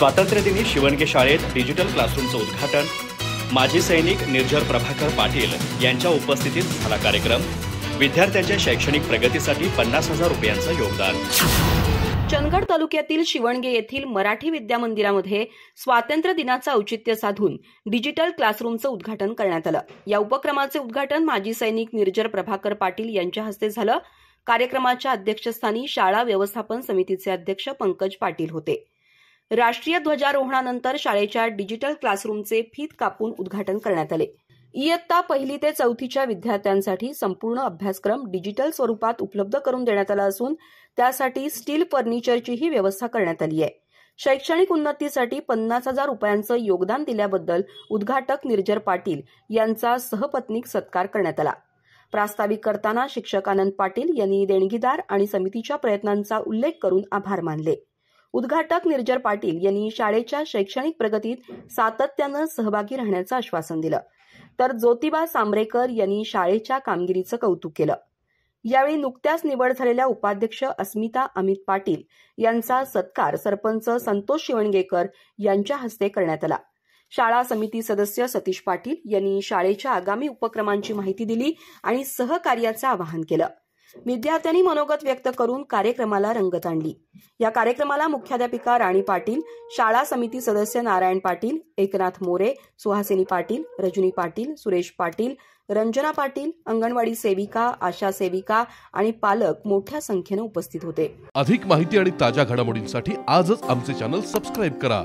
स्वातंत्र्यदिनी शिवणगे शाळेत डिजिटल क्लासरूमचं उद्घाटन, माजी सैनिक निर्जर प्रभाकर पाटील यांच्या उपस्थितीत झाला कार्यक्रम। विद्यार्थ्यांच्या शैक्षणिक प्रगतीसाठी 50,000 रुपयांचं योगदान। चंदगड तालुक्यातील शिवणगे येथील मराठी विद्यामंदिरामध्ये स्वातंत्र्य दिनाचं औचित्य साधून डिजिटल क्लासरूमचं उद्घाटन करण्यात आलं। या उपक्रमाचे उद्घाटन माजी सैनिक निर्जर प्रभाकर पाटील यांच्या हस्ते झालं। कार्यक्रमाच्या अध्यक्षस्थानी शाळा व्यवस्थापन समितीचे अध्यक्ष पंकज पाटील होते। राष्ट्रीय ध्वजारोहणानंतर शाळेच्या डिजिटल क्लासरूमचे फीत कापून उद्घाटन करण्यात आले। इयत्ता 1ली ते 4थीच्या विद्यार्थ्यांसाठी संपूर्ण अभ्यासक्रम डिजिटल स्वरूपात उपलब्ध करून देण्यात आला असून त्यासाठी स्टील फर्निचरचीही व्यवस्था करण्यात आली आहे। शैक्षणिक उन्नतीसाठी 50,000 रुपयांचं योगदान दिल्याबद्दल उद्घाटक निर्जर पाटील यांचा सहपत्नीक सत्कार करण्यात आला। प्रास्ताविक करताना शिक्षक आनंद पाटील यांनी देणगीदार आणि समितीच्या प्रयत्नांचा उल्लेख करून आभार मानले। उद्घाटक निर्जर पाटील यांनी शाळेच्या शैक्षणिक प्रगतीत सातत्यानं सहभागी राहण्याचं आश्वासन दिलं, तर ज्योतिबा सांबरेकर यांनी शाळेच्या कामगिरीचं कौतुक केलं। यावेळी नुकत्याच निवड झालेल्या उपाध्यक्ष अस्मिता अमित पाटील यांचा सत्कार सरपंच संतोष शिवणगेकर यांच्या हस्ते करण्यात आला। शाळा समिती सदस्य सतीश पाटील यांनी शाळेच्या आगामी उपक्रमांची माहिती दिली आणि सहकार्याचं आवाहन केलं। विद्यार्थ्यांनी मनोगत व्यक्त करून कार्यक्रमाला रंगत आणली। या कार्यक्रमाला मुख्याध्यापिका राणी पाटील, शाळा समिती सदस्य नारायण पाटील, एकनाथ मोरे, सुहासिनी पाटील, रजनी पाटील, सुरेश पाटील, रंजना पाटील, अंगणवाडी सेविका, आशा सेविका आणि पालक मोठ्या संख्येने उपस्थित होते। अधिक माहिती आणि ताज्या घडामोडींसाठी आजच आमचे चॅनल सबस्क्राइब करा।